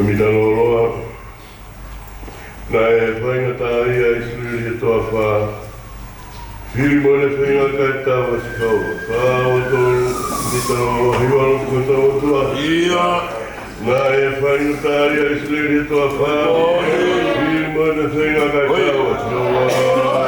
Minaloa Nai whaingata ia I suri he toa wha Hiri mone whainga kai tawa si kau Wha o tōru Minaloa hiwano ko tawa tua Ia Nai whaingata ia I suri he toa wha Hiri mone whainga kai tawa si kau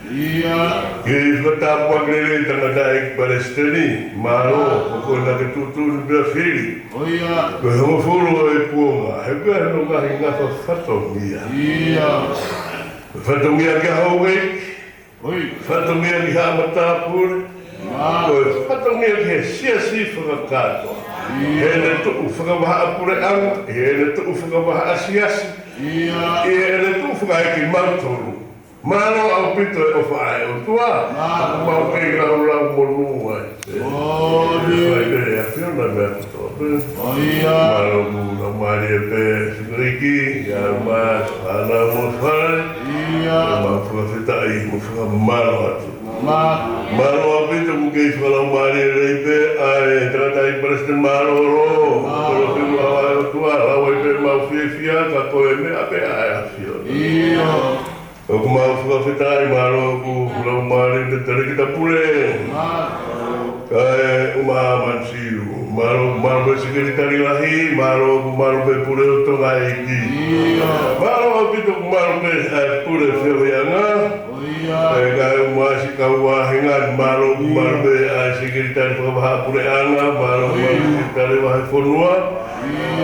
Kiri whatapua kere tangata ek Palestini, Malo, ko na ke tutu bia fili. Ko ho fulu e puonga, he bia no nga hinga fa fatomia. Fatomia ke hawe. Fatomia ke hamatapur. Ko fatomia ke siasi whakakato. Hele tu whakamaha pure anga, hele tu whakamaha asiasi. Hele tu whakaiki mautoru. Mano au pito e o whae o tua, aku mau kei lau monu ai. Whai kere a whiona mea kutoa. Mano ku na maari e pe singariki, ia maas, ana mo whare, ma whakawhetai, mo whakamaro atu. Mano au pito ku kei whalau maari e rei pe, ai taratai Palestine maro ro, koro whiu hawae o tua, lau e pe mau whiawhia, ka koe mea pe ai a whiona. O ku mau whakawhetai maro ku lau maari te tere ki ta Pule. Kai umaha mansiru. Maro pe sekeritari lahi, maro pe Pule o tonga eki. Maro au pito ku maro pe Pule whiawhianga. Kai umaha si kaua hinga, maro pe sekeritari whakamaha Pule anga, maro sekeritari Vahefonua.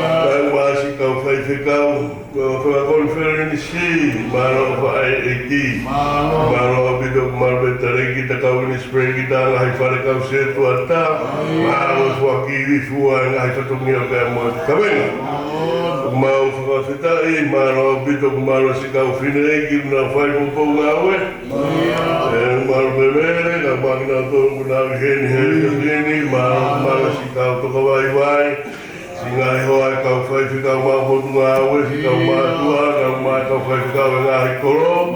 Kai umaha si kau Faifekau. Whakakonfereni si, maro whae eki. Maro apido marbe tareki ta kauni spray kita ngai wharekau setu ata. Maro whakiwi fua ngai whatungia kaya mo kawenga. Mau whakawhitai, maro apido maro si kau whineiki na whai mupou ngawe. Maro bemere, na magna tōku na heni, maro si kau toka wai. Ngai hoa kau Faifekau mau hotunga awe, si kau mātua, kau Faifekau e ngahi koro.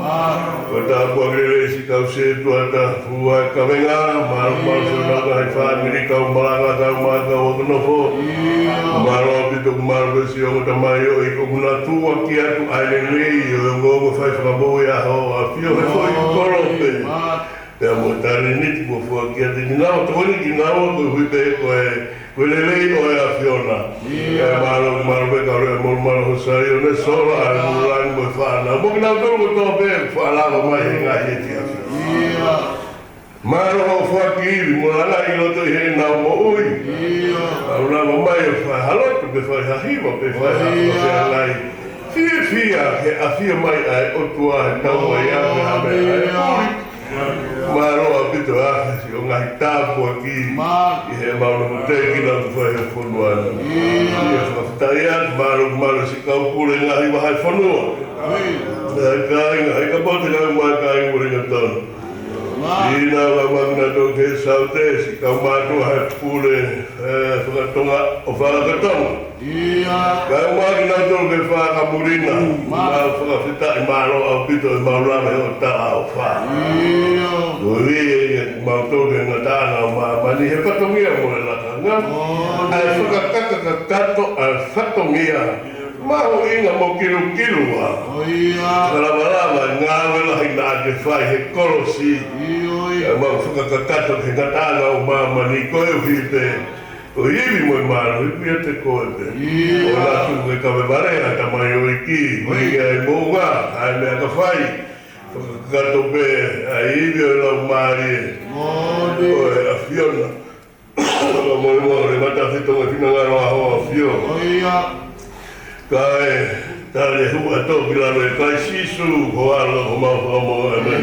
Kata apua kere si kau setu ata hua kawenga, maru senaka hai whamiri kau Malanga kau mākau o kanofo. Maru apito maru si o tamai o i kokuna tua ki atu ailelei o ngongo Faifekau e aho a fio he fo i koro pe. Pea mo tari niti mo fua ki ati kinao, toni kinao ko hui pe koe lelei o e a whiona. Maru pe kau rea moro hosai o ne sola a murangi mo whana. Mo kinao tolu ko tō pe whalava mai he ngai e ti a whiona. Maru ho whakiwi, mo langa i loto i he nao mo ui. Maru lava mai e whai halotu pe whai hahiwa pe whai hahiwa pe ngai. Fia he a whia mai ai o tua he tau mai a me a me ai. Maro apito a si o ngai tāpu aki i he mauna muteki na tu Vahefonua. I e whakawhitai atu, maro si kau Pule ngahi Vahefonua. Kai ka pote kau mai kai muringa tonu. Ina wa magna tō ke saute si kau mātua hai Pule whakatonga o whakatonga. Kau magna tō ke whakamurina. Maro whakawhitai maro apito e maurame o taha o wha. Uri e mautō ke ngatana o mani he whatongia mo e lakanga. Ai whakakakakato ai whatongia. Maho inga mo kilu wa. Kalawalawa ngawe lahi nā ke whai he korosi. Mau whakakakato ke ngatana o mani koe uhi te. O hiwi mo e maro, hiwi e te koe te. O nā tuku e kawe marea tamai o iki. Minga e mōnga, ai mea ka whai. Whakakato pe, ai hiwi o lau maari e. O e a whiona. O mo e mo e matawhitonga whina ngaro aho a whio. Kai, tare hua tō pilano e kai sisu, ho alo ho mau whamo e me.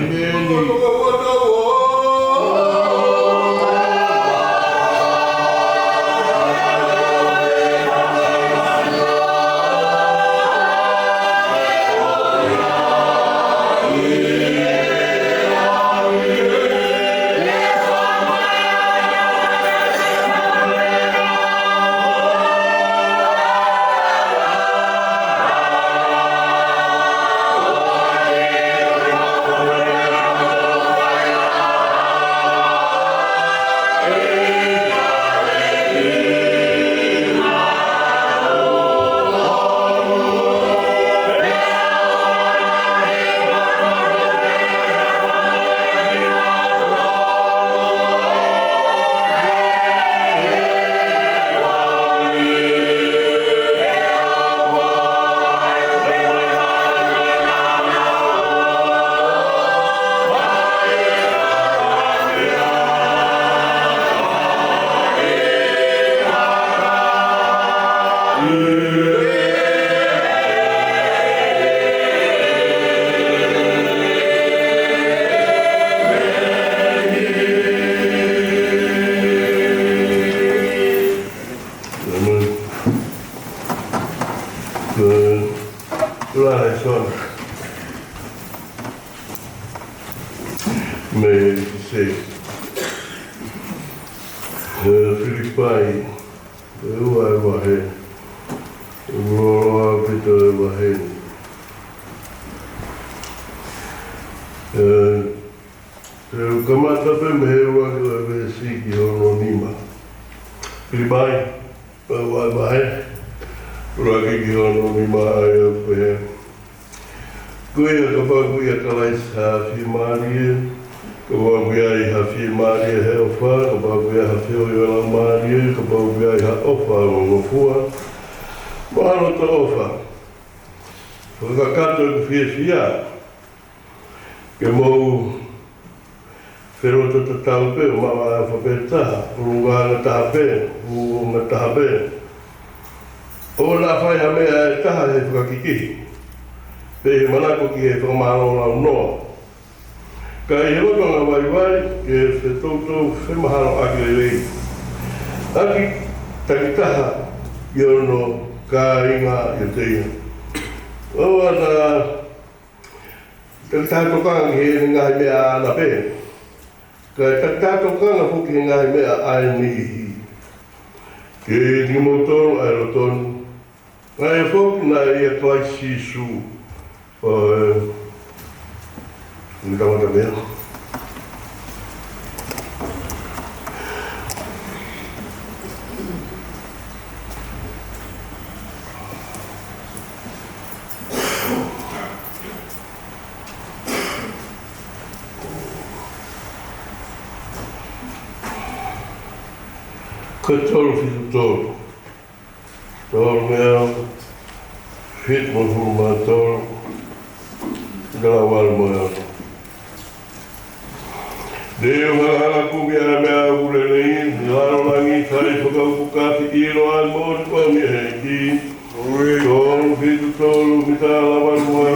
Filipai, ua Vahe, ua pito Vahe. Kamata pe me ua ke siki hono nima. Filipai, ua Vahe, ua ki hono nima ai pe. Kuia kuia kalais ha fi Maria. Kababuia I hawhi Maria he ofa, kababuia hawhi o Iona Maria, kababuia I ha ofa o ngofua. Mahalo ta ofa. Whakakato I whiawhia. Ke mou wherota ta tau pe, o mawa a whapetaha, urunga na taha pe, urunga taha pe. O la whai ha mea e taha he whakakikihi. Pe he manako ki he whakamahalo lau noa. Ka I roto ngā waiwai, ke se tautou whemaharo ake rei. Aki takitaha I ono ka inga I teia. Oa na takitaha tokanga he ngahi mea ana pe. Ka takitaha tokanga hoki he ngahi mea ai nihi. Ke ni motoro ai rotonu. Ngai whoki na ia klaisi su. Ni tawata mea. Ka tolu fitu tolu. Tolu mea. Fit mo huma tolu. Gala wal moa. Deo ngana kumia mea Pulelulu, ngaro langi Faifekau kukati ilo an mori kwa mieki. Tolu fitu tolu mitala walmoa.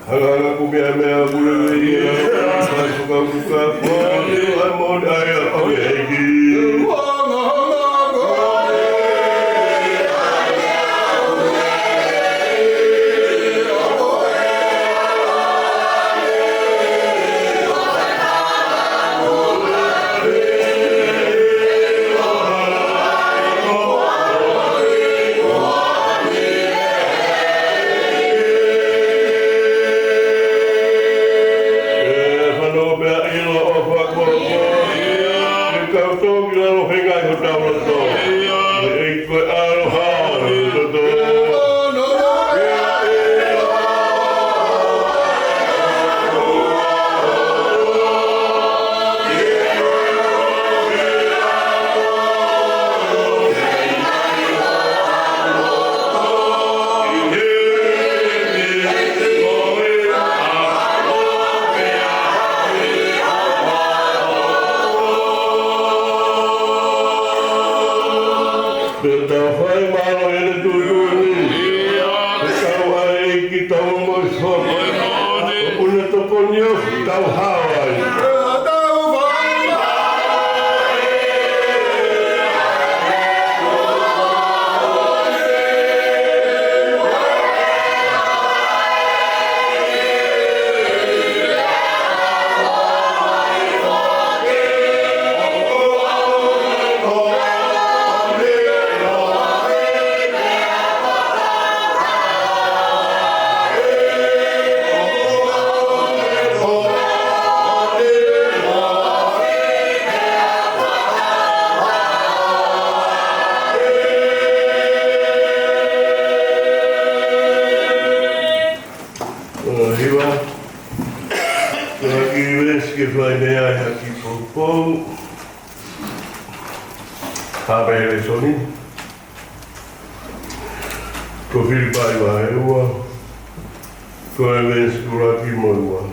Ngana kumia mea Pulelulu, Faifekau kukati ilo an mori aya mieki. Ko Filipai Vahefonua, ko Selusalema moa.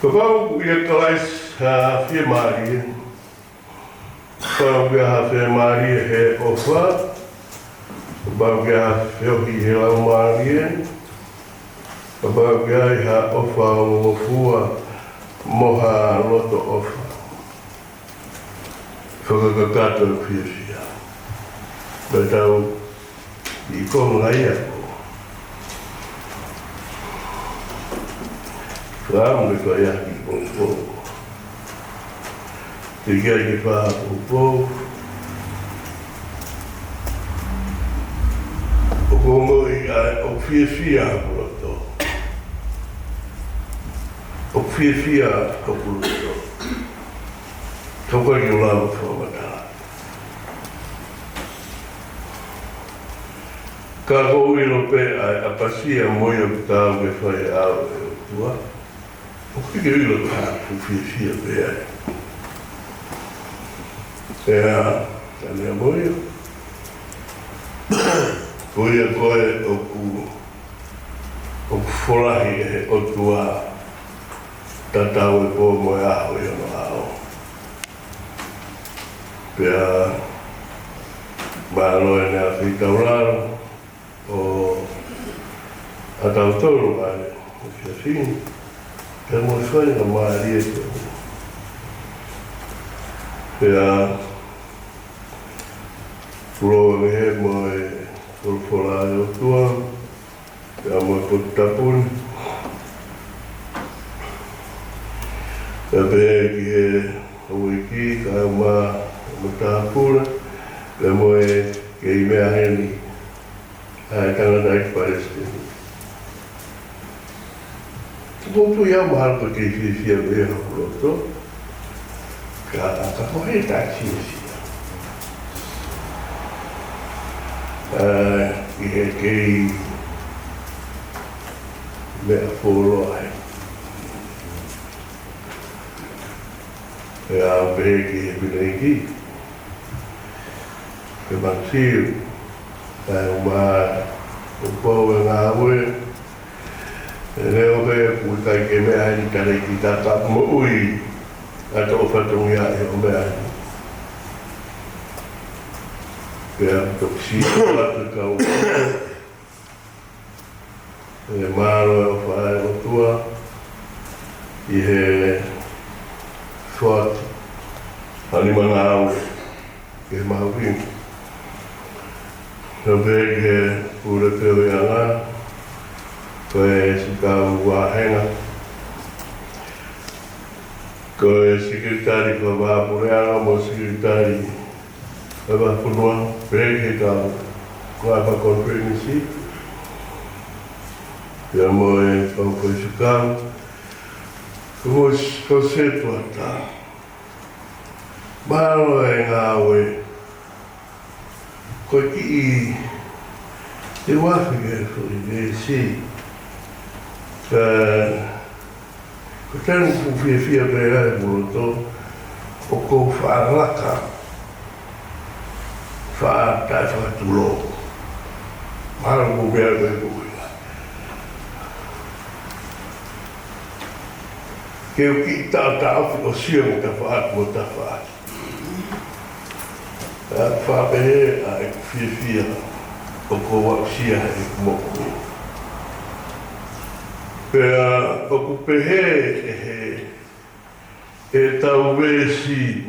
Ko pau ia kalais ha Maria. Pau ia ha Maria he ofa, Kabaukia whiohi he lau maarie. Kabaukia ha ofa o ngofua moha loto ofa. Whakakakato e whiosia. Betau I konga ia ko. Whaam me ko ia ki po. Te kia ki wha po. O kongo I o whiosia ko to. O whiosia ko to. Toko I o lau whamata. Ka ko ilo pe a pasia moia ka me fai ao e tua. O que ilo ka fu fia pe ai. Ea, tane moia. Koia koe o folahi e o tua tatau e po moe aho I ono ao. Pea malo e nea whitauraro. O atau tolu ale o fiafini pe mo foi na maria pea pro me mo por fora o tua pea mo por tapun pe que o iki ka ma tapura pe mo que me aheni Tangata I Palestine. Tupo ia mahal pa kei fia beha kuloto. Ka kohe taksi sia. Ihe kei mea folo ai. Ea behe ki he binengi. Ke mansiu. Uma o pau e ngā ue e reo pe putai ke mea ni kare ki tata mo ui a tō whatongi a e o mea ni pēr toksi whatu kau e māro e o whae o tua I he whatu hanima ngā ue ke mauwini No vege pure peo I anga, koe sikau wahenga. Koe sekretari pa Vahefonua mo sekretari Vahefonua, vege kau koe pa konferensi. Pea mo e pau koe sikau. Ko se tuata. Malo e ngā ue. Koe ki I te wawhige fwoi me si. Ko tēnu ku fia pēra e moroto o ko whaaraka. Whaatai whaatulo. Mara ku mea koe kuina. Keu ki tātau o Sione ka whaatu o ta whaatu. Whapehe a e fia o ko wausia e moko. Pea o ku pehe e tau vesi.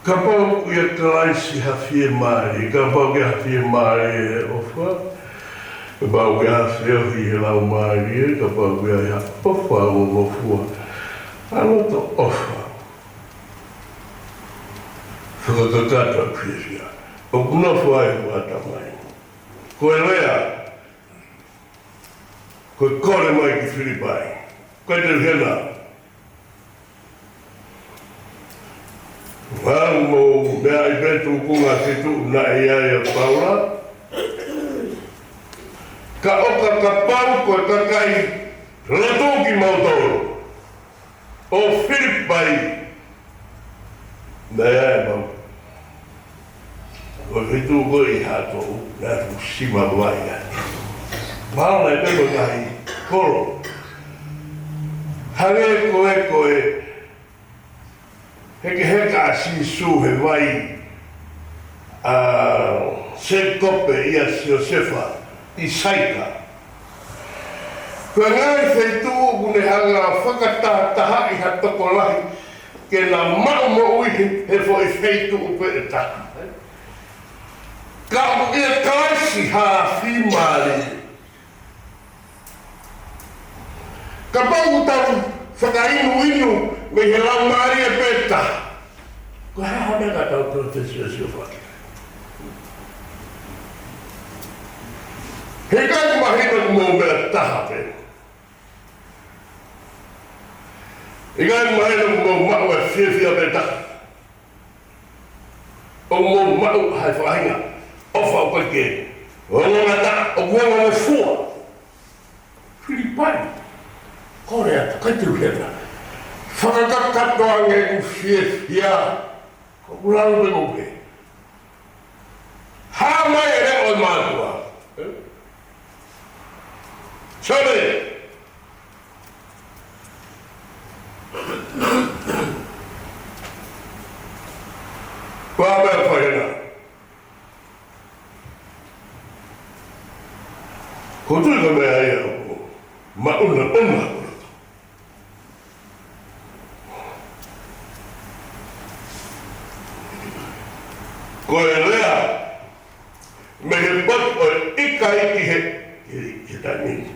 Ka pau ia kalaisi ha fie maari, ka pau kia ha fie maari e ofa. Ka pau kia ha whiohi he lau maari e, ka pau kia ha ofa o ngofua. Anoto ofa. Whakakakato a whiohia. O kuna whae o atamai. Koe lea. Koe kore mai ki Filipai. Koe te hena. Whango mea I betu kunga te tu na I ai a Paula. Ka oka ka pau koe kakai ratoki mautoro. O Filipai. Mea e mau. Koe hitu koe I hatou, nā rusima waia. Maona e peko tahi koro. Hare koe, heke heka si su he vai se kope ia Siosefa I saika. Kua ngai whaitu kune hanga whakataha I hatoko lahi ke na mau mo uihi he fo I whaitu upe e taku. Ka ia kaisi ha whimari. Ka pau tau whakainu inu me he lau maari e peta. Kua haha mega tau tau te Siosefa. He kai mahina ku mō mea taha pe. He kai mahina ku mō mau e whiawhia me taha. O mō mau hai whahinga, o whau koe ke. O ngā ta, o kuanga me fua. Whiripai. Kore ata, kai te uhiana. Whakakakatoa nge ku whiawhia. Ko kularu me kope. Hā mai e reo I mātua. Sione! Kua mea whaina. Ko tui ka mea ia o mauna ona. Ko e lea me he pat o ika iki he tanini.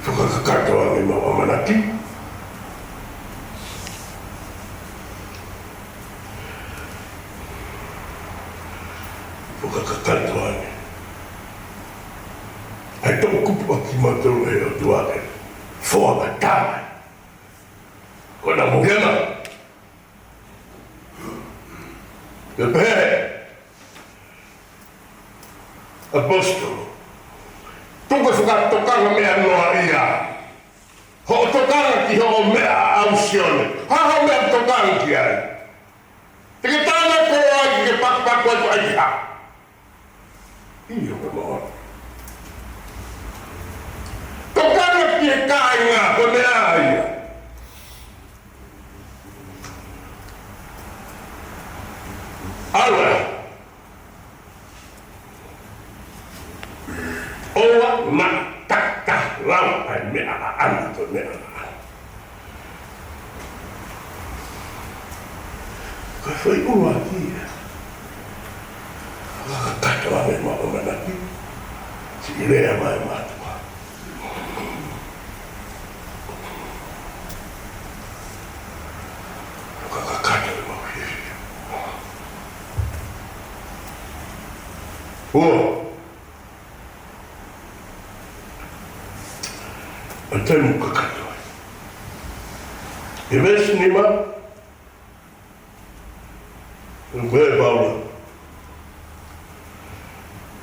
Whakakatoa me mawa manaki. Whakakatoa me. Ai tō kupu aki mātou he o tuake. Whakatawa. Ko na muhena. Te pehe. Apostolo. Tuko whakatokanga mea noa ia. Ho tokanga ki ho mea au Sione. Haha mea tokanga ki ai. Te ke tāna koa ai ki ke pakpako ai ai ha. Iyo me moa. Tokanga ki e kāinga ko mea ia. Aura. Oa ma taka lau ai mea ana to mea ana. Ka whai ua kia. Katoa me ma o manaki. Si rea mai mātua. Kakato e mau hihi. Ua. Antai mo kakatoa. E vesi ni ma. Ngwe baula.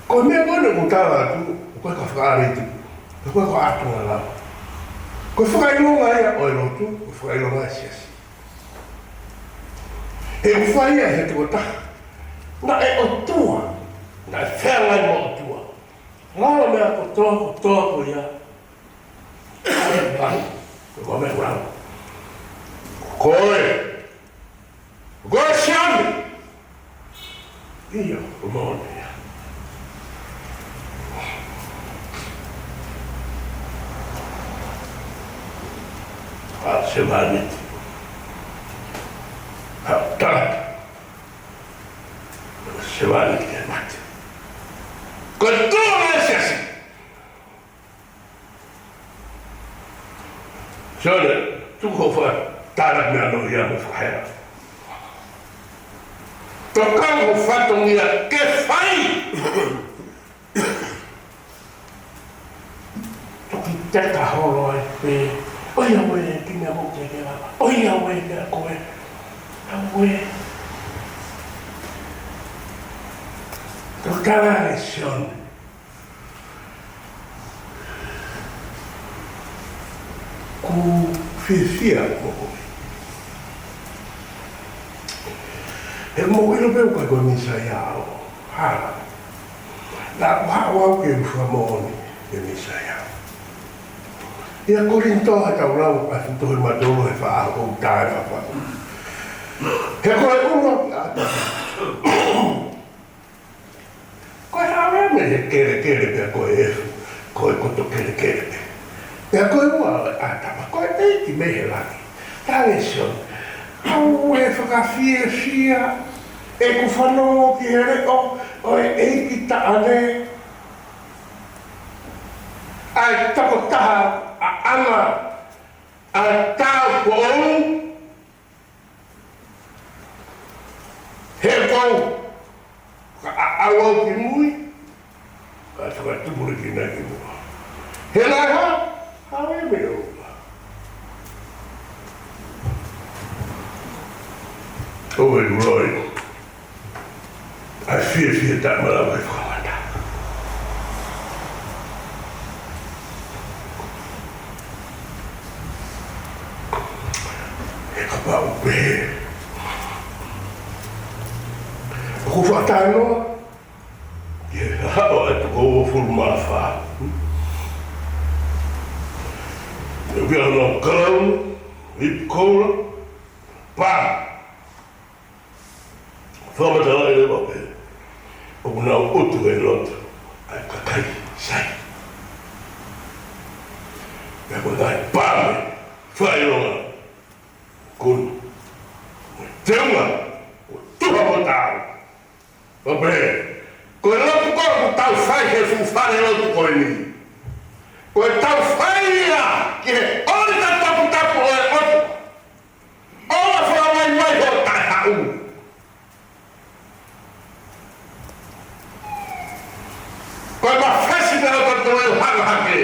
Ko mea kone kutala atu, koe ka whakaariti. Koe ka atunga lau. Koe whakailonga ea o erotu, koe whakailonga e siasi. E uwhaia he te kotaha. Na e o tua. Na e whengai mo o tua. Lau mea kotoa ko ia. Koe me urau. Koe Sione! Ia, o mone ia. Se vaniti. Tala. Se vaniti e mati. Koe tuolla e siasi. Sione, tuko fa tala mea no ia mo whahera. Tokang ho fatong ia ke whai! Toki teka holo e pe. Oia we ki mea mo te ke wala. Oia we mea koe. Awe. Tokara e Sione. Ku whiwhia mo koe. E mo ilo peu kai koe misa iao. Hala. Na wau ke uwha mooni e misa iao. Ia korintoa tau lau a fintohi matolo he wha o tae whawha. He koe uro ki ata. he kere pia koe efu, koe koto kere. Pia koe ua atama, koe peiti mehe laki. Tāle son, au e whakawhia sia, e ku whanongo ki he reo, o e eiki ta ane. Ai tako taha a anga, a tau ko ou, he kou, ka awau ki mui, ka taka tumuri ki nai ki mua. He lai ha, hau e me o. O e roi, ai fia ta malawa e whakamata. He ka pau pehe. Ko whātanoa, ke hao atu ko furu mawha. E wia no karau, hip koura, pā. Whamatala e lewa pe, o nau utu e lotu, ai kakai, sai. Pea koe ngai pāme, whaironga, kunu. Teunga, o tuha mo tāu. Ope, koe lotu koe ku tau whai he whare lotu koe ni. Koe tau whai ia, ki he ori ta tapu o e otu. Ola whai mai ho tai hau. Koe ma whesi me o tatu e hake.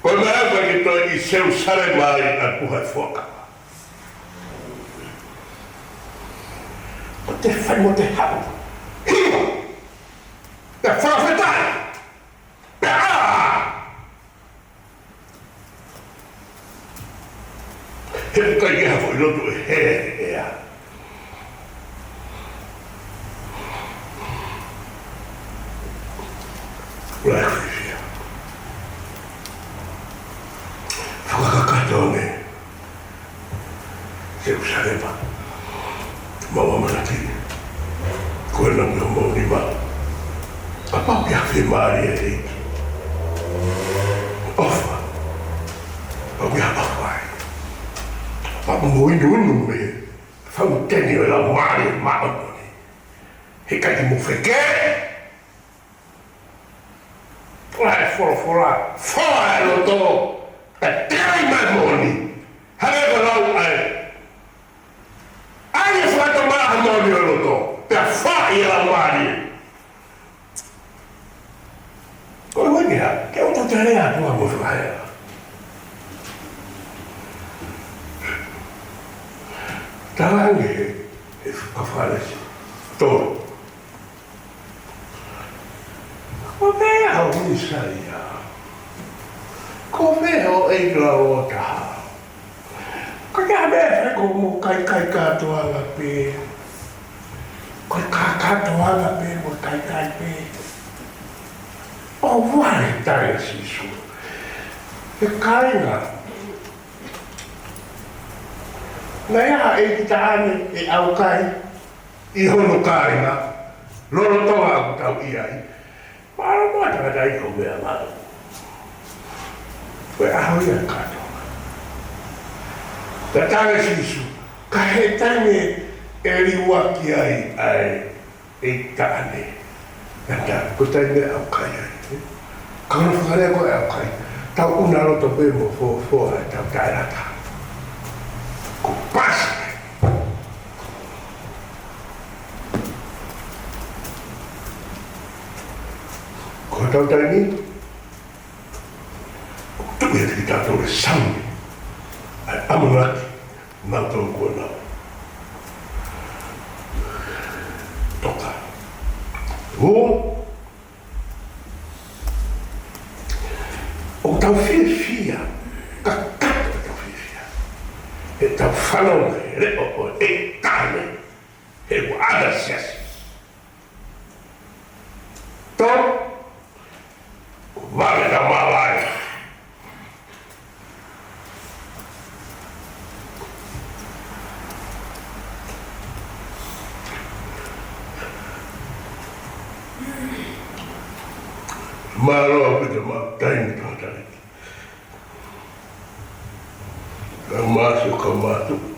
Koe ma hau ki toi I Selusalema a Vahefonua. Te whai mo te hau. Hiwa! Te whawhetai! Te aa! He kai ki hafo I lotu e he ea. Rai whiwhia. Whakakatone. Selusalema. Maua manaki. Koe na mio mauni ma. A pau ki hawhi maari e reiki. Ofa. Pau ki hawhi. Pau ngoi nunu me. Whau teni o la maari e maononi. He kai ki mo wheke. Lai whora. Whora e loto. E tērai mai moni. Harewa rau ai. Ai e whata maha moni o loto. Pea whai e la maari. Koe wani ha, ke o tau te rea tua mo whakahea. Tarange e whakawharesi. Toro. Ko mea o Isaia. Ko mea o Eila o taha. Ko kia mea wheko mo kai katoanga pe. Ko katoanga pe mo kai pe. O wale tae sisu. E kainga. Nea e ki taane e Auck I hono kainga. Loro toa aku tau iai. Maro mua taka ko mea maro. Koe aho ia katoa. Ta tae sisu. Ka he taime e riwaki ai e taane. Nata, ko taime Auck ai. Ka hono whakarea koe Auck. Tau una roto pe mo fōra tau tae rata. Ko pasa. Ko tau tae ni. Tuku e tiki tātou le sauni. Ai amanaki. Nau tau kua nau. Toka. O tau fia. Ka kato e tau fia. E tau whanau e reo o e tāne. He o ada siasi. Tō. Ko vale na mawai. Malo pita matain tuh tadi. Masuk ke matu.